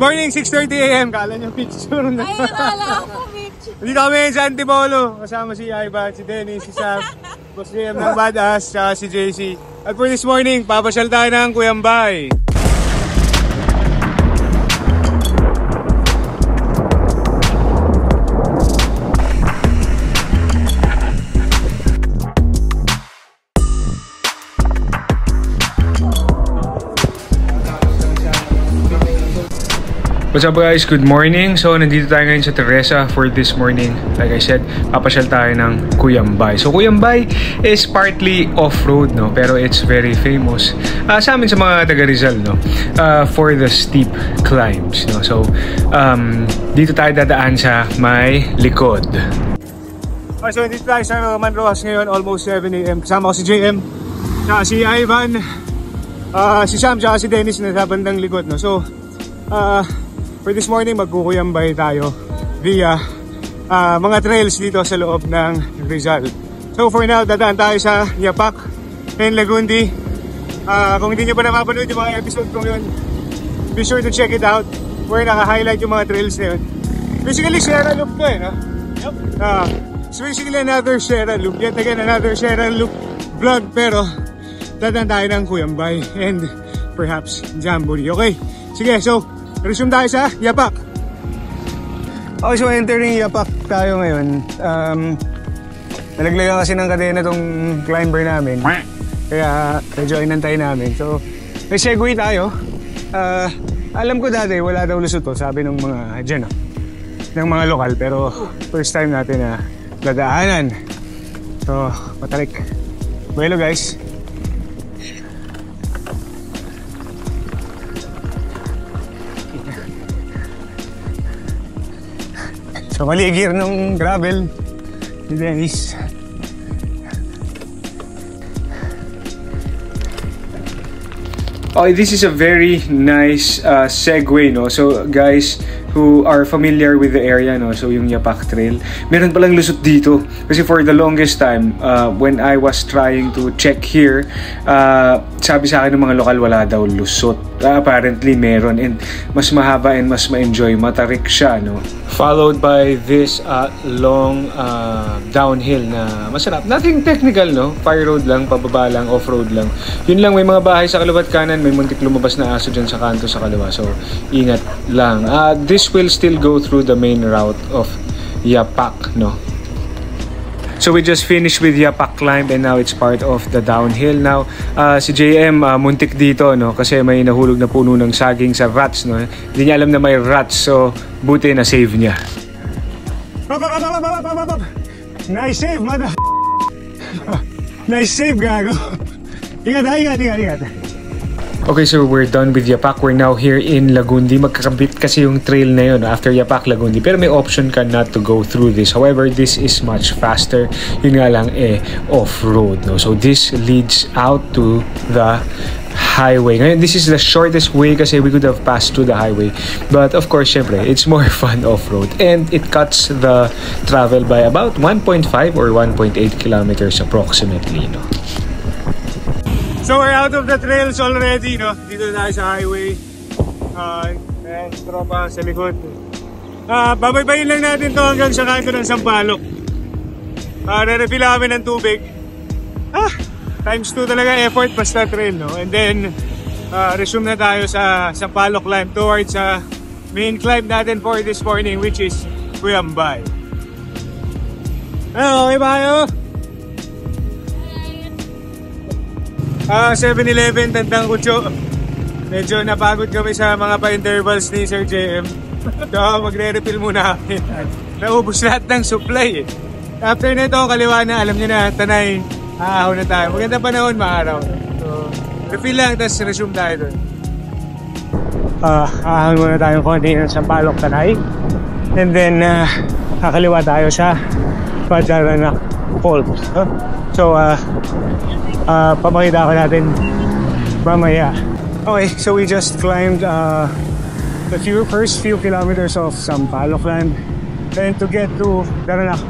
morning, 6:30 AM. Kala nyo picture na. Ay, akala ko picture. Dito kami sa Antipolo. Kasama si Ivan, si Dennis, si Sam, Boss JM ng Badass, tsaka si JC. At for this morning, papasyal tayo ng Cuyambay. What's up guys? Good morning! So nandito tayo ngayon sa Teresa for this morning. Like I said, papasyal tayo ng Cuyambay. So Cuyambay is partly off-road, no? Pero it's very famous sa amin sa mga taga Rizal, no? For the steep climbs, no? So dito tayo dadaan sa may likod. Okay, so dito tayo sa Roman Rojas ngayon, almost 7 AM. Kasama ko si JM, si Ivan, si Sam, si Dennis na sa bandang likod, no? So for this morning, magkukuyambay tayo via mga trails dito sa loob ng Rizal. So for now, dadaan tayo sa Yapak and Lagundi. Kung hindi nyo pa napapanood yung mga episode ko yun, be sure to check it out where naka-highlight yung mga trails na yun. Basically, Sierra Loop ko no? Yep. So basically another Sierra Loop. Yet again, another Sierra Loop vlog. Pero dadaan tayo ng Cuyambay and perhaps Jamboree. Okay? Sige, so resume tayo sa Yapak. Okay, so entering Yapak tayo ngayon. Nalaglagan kasi ng kadena tong climber namin. Kaya medyo inantay namin. So, may segue tayo. Alam ko dati wala daw lusot to, sabi ng mga dyan, ng mga lokal. Pero first time natin na dadaanan. So, matarik. Bueno guys. So mali gear ng gravel ni Dennis. Okay, this is a very nice segue, no? So guys who are familiar with the area, no? So yung Yapak Trail, meron palang lusot dito. Kasi for the longest time, when I was trying to check here, sabi sa akin ng mga lokal wala daw lusot. Apparently meron, and mas mahaba and mas ma-enjoy, matarik siya, no? Followed by this long downhill na masarap. Nothing technical, no? Fire road lang, pababa lang, off-road lang. Yun lang, may mga bahay sa kaliwa at kanan, may muntik lumabas na aso dyan sa kanto sa kaliwa. So, ingat lang. This will still go through the main route of Yapak, no? So we just finished with Yapak climb and now it's part of the downhill. Now, si JM muntik dito, no? Kasi may nahulog na puno ng saging sa rats, no? Hindi niya alam na may rats, so buti na save niya. Nice save, mother. Nice save, gago. Ingat. Okay, so we're done with Yapak. We're now here in Lagundi. Magkakabit kasi yung trail na yun after Yapak, Lagundi. Pero may option ka not to go through this. However, this is much faster. Yun nga lang, off-road, no? So this leads out to the highway. Ngayon, this is the shortest way kasi we could have passed through the highway. But of course, syempre, it's more fun off-road. And it cuts the travel by about 1.5 or 1.8 kilometers approximately, no? So we're out of the trails already, no? Dito na tayo sa highway. Ayan, tropa sa likod. Babaybayin lang natin to hanggang sa kanto ng Sampaloc. Re-refill kami ng tubig. Times 2 talaga effort basta trail, no? And then, resume na tayo sa Sampaloc climb towards main climb natin for this morning, which is Cuyambay. Okay ba kayo? 7-Eleven, Tandang Kutso. Medyo napagod kami sa mga pa-intervals ni Sir JM. So magre-refill muna kami. Naubos lahat ng supply, After nito, kaliwa na, alam nyo na, Tanay, aahaw na tayo. Maganda panahon, maaraw. So refill lang, tapos resume tayo doon. Aahaw muna tayo konti ng Sampaloc, Tanay. And then kakaliwa tayo sa Padaranak Falls. So papakita ko natin mamaya. Okay, so we just climbed the first few kilometers of Sampaloc climb. Then to get to Daranac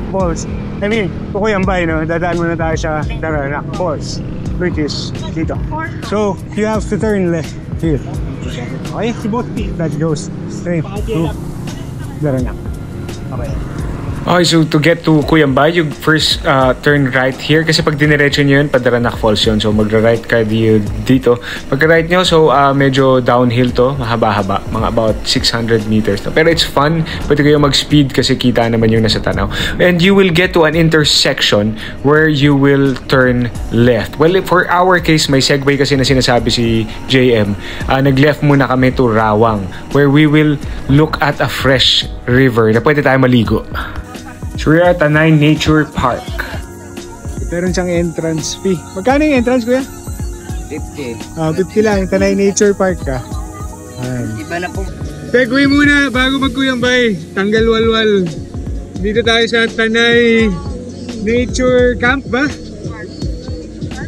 Falls, I mean, to Cuyambay, no? Dadaan muna tayo sa Daranac Falls, which is dito. So you have to turn left here. Okay, si both feet that goes straight to Daranac. Okay. Okay, so to get to Cuyambay, you first turn right here kasi pag diniretso nyo yun, Daranac Falls yun. So magra-right ka dito. Pagka-right nyo, so medyo downhill to, mahaba-haba, mga about 600 meters. Pero it's fun, pwede kayo mag-speed kasi kita naman yung nasa tanaw. And you will get to an intersection where you will turn left. Well, for our case, may segue kasi na sinasabi si JM. Nag-left muna kami to Rawang, where we will look at a fresh river na pwede tayo maligo. So we're at Tanay Nature Park. Meron siyang entrance fee. Magkano yung entrance, kuya? 50. 50 lang. Tanay Nature Park ka. Iba na po. Segue muna bago mag-Cuyambay. Tanggal walwal. Dito tayo sa Tanay Nature Camp ba?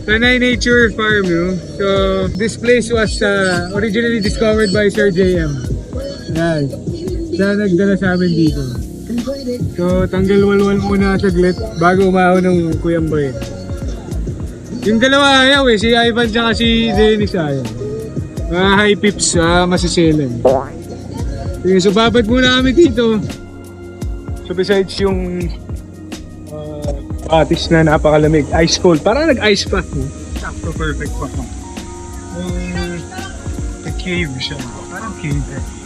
Tanay Nature Farm, no? So, this place was originally discovered by Sir JM. Yan. Siya nagdala sa amin dito. So, tanggal walwal muna saglit bago umahon ng Cuyambay. Yung dalawa ayaw eh, si Ivan tsaka si Dennis ayaw. Mga high pips, masiselan. So, babad muna kami dito. So, besides yung patis na napakalamig, ice cold, parang nag-ice pa. Sakto, perfect pa. The cave siya, parang cave eh.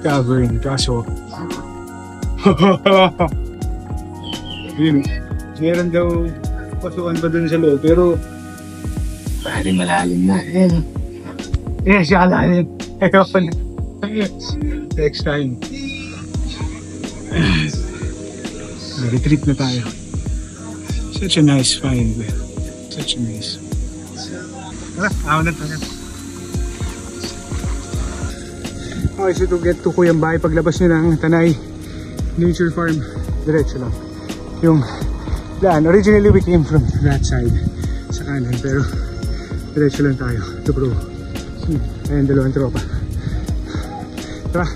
Cavern, kaso yun, meron daw pasukan pa dun sa loob, pero pari malalim na. Siya alalim. Ayoko na. Next time. Retreat na tayo. Such a nice find. Such a nice. Ako na tayo. Okay, so to get to Cuyambay, paglabas nyo ng Tanay Nature Farm, diretso lang. Yung daan, originally we came from that side, sa kanan, pero diretso lang tayo to Pro. Ayan, dalawang tropa. Tara!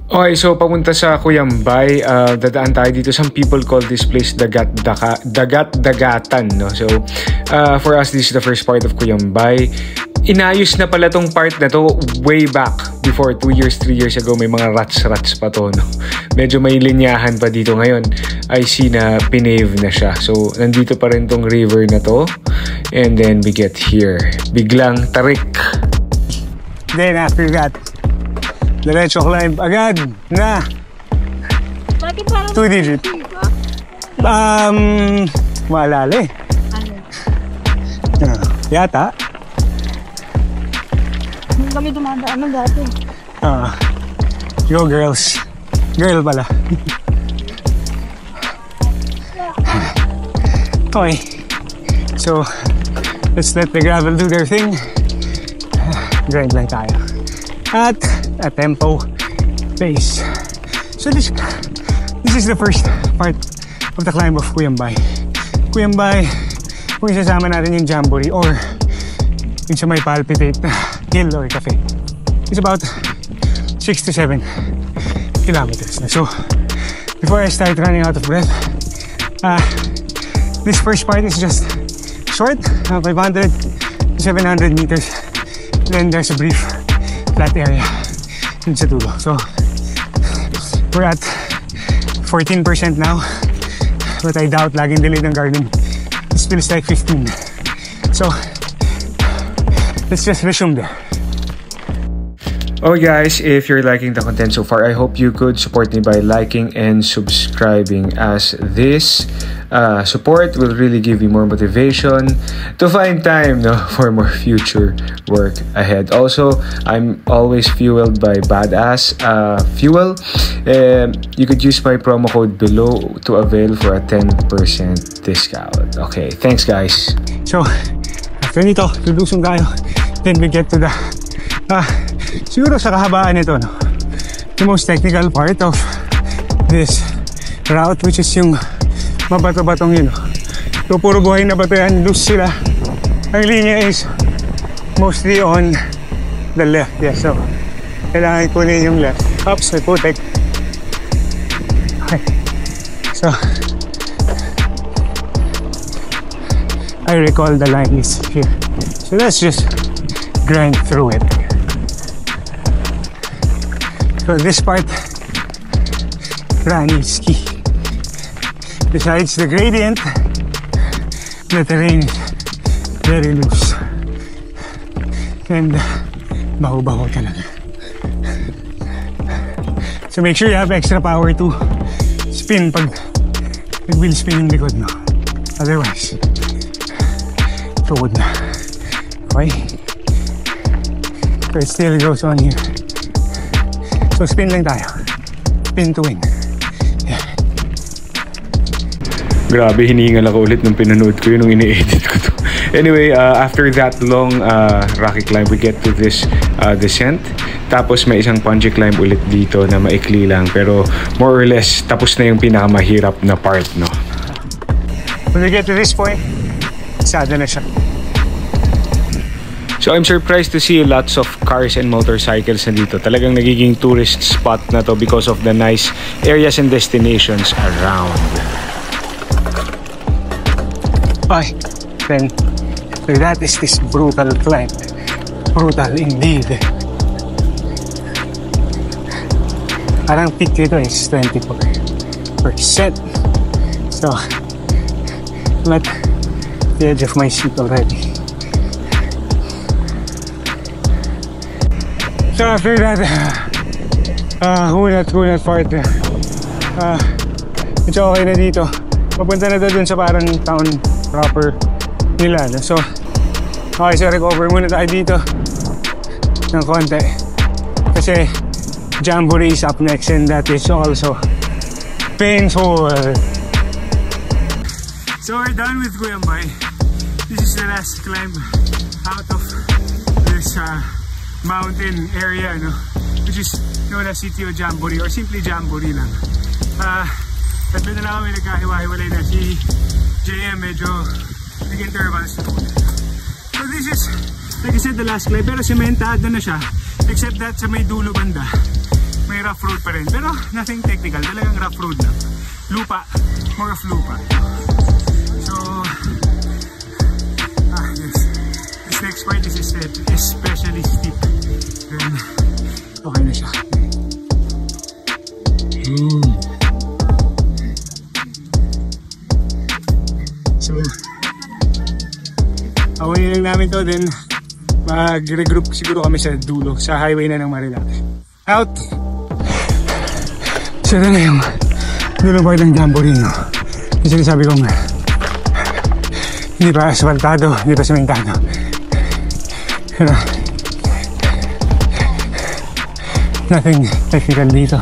Okay, so papunta sa Cuyambay, dadaan tayo dito. Some people call this place Dagat-Dagatan, no? So, for us, this is the first part of Cuyambay. Inayos na pala tong part na to way back before 2 years, 3 years ago. May mga rats pa to, no? Medyo may linyahan pa dito ngayon. I see na pinave na siya. So, nandito pa rin tong river na to. And then we get here. Biglang tarik. Then after that, diretso climb agad na. Bakit parang 2 digit. Maalala eh. Yata. Hindi kami dumadaan ng dati. Go girls. Girl pala. Okay. So, let's let the gravel do their thing. Grind lang tayo. At a tempo pace. So this is the first part of the climb of Cuyambay. Cuyambay, kung isasama natin yung Jamboree or yung sa may palpitate na hill or cafe, it's about 6 to 7 kilometers. So before I start running out of breath, this first part is just short, 500 to 700 meters. Then there's a brief flat area in sa dulo. So we're at 14% now, but I doubt laging delayed ng garden. This feels like 15. So let's just resume there. Oh guys, if you're liking the content so far, I hope you could support me by liking and subscribing, as this support will really give me more motivation to find time, no, for more future work ahead. Also, I'm always fueled by Badass Fuel. You could use my promo code below to avail for a 10% discount. Okay, thanks guys. So after nito, lulusong tayo. Then we get to the siguro sa kahabaan nito, no, the most technical part of this route, which is yung mabato-batong yun, no. So puro buhay na bato yan, loose sila. Ang linya is mostly on the left. Yeah, so kailangan kunin yung left. Oops, may putek. Okay. So I recall the line is here. So let's just grind through it. So this part, running is key. Besides the gradient, the terrain is very loose. And baho-baho talaga. So make sure you have extra power to spin pag nag-wheel spin yung likod, no? Otherwise, tuhod na. Okay? So it still goes on here. So spin lang tayo. Spin to win. Yeah. Grabe, hiningal ako ulit nung pinanood ko yun, nung ini-edit ko to. Anyway, after that long rocky climb, we get to this descent. Tapos may isang bungee climb ulit dito na maikli lang. Pero more or less, tapos na yung pinakamahirap na part, no? When we get to this point, sada na siya. So I'm surprised to see lots of cars and motorcycles na dito. Talagang nagiging tourist spot na to because of the nice areas and destinations around. Okay, then so that is this brutal climb. Brutal indeed. Parang peak dito is 24%. So I'm at the edge of my seat already. So after that hunat part, it's okay na dito. Papunta na doon sa parang town proper nila. So okay, so recover muna tayo dito ng konti kasi Jamboree is up next and that is also painful. So we're done with Cuyambay. This is the last climb out of this mountain area, no? Which is known as Sitio Jamboree or simply Jamboree lang. Tatlo na lang kami nagkahiwa-hiwalay na. Si JM medyo nag-intervals na muna. So this is, like I said, the last climb. Pero sementado na siya. Except that sa may dulo banda, may rough road pa rin. Pero nothing technical. Talagang rough road lang. Lupa. More of lupa. So, yes. This next part is especially steep. Then, okay na siya. So, awayin lang namin to, then mag-regroup siguro kami sa dulo, sa highway na ng Marilaki. Out! So na yung dulo part ng Jamboree, no? Kasi sabi ko nga, hindi pa asfaltado, hindi pa sementado. Pero nothing technical dito.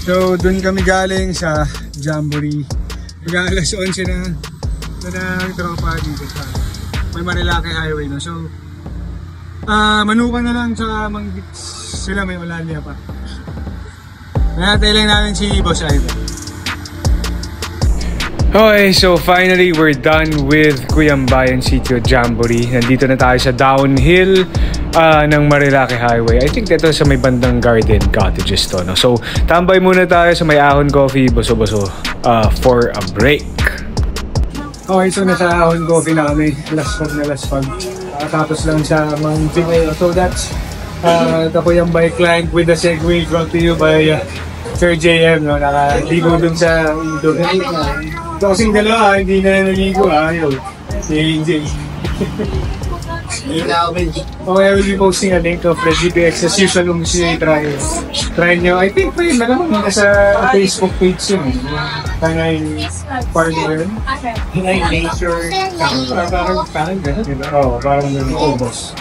So, dun kami galing sa Jamboree. Hanggang alas 11 na ng tropa dito sa may Marilaki Highway, no? So, manukan na lang sa Manggit sila, may Malalia pa. Nanatay lang namin si Boss Ivan. Okay, so finally we're done with Cuyambay and Sitio Jamboree. Nandito na tayo sa downhill ng Marilaki Highway. I think dito sa may bandang Garden Cottages to, no? So tambay muna tayo sa may Ahon Coffee, boso-boso, for a break. Okay, so nasa Ahon Coffee na kami. Last pag. Tapos lang sa Mountain. So that's the Cuyambay climb with the Segway brought to you by Sir JM, no? Nakaligo dun sa doon. Ito kasing dalawa, hindi na naligo, yun. Si AJ. Okay, I will be posting a link of the GPX as usual kung gusto nyo try nyo. I think may naman nasa Facebook page yun. Tangay partner. Tangay nature. Parang gano'n. Oo, parang gano'n. Almost.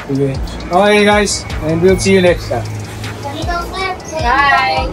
Okay guys, and we'll see you next time. Bye!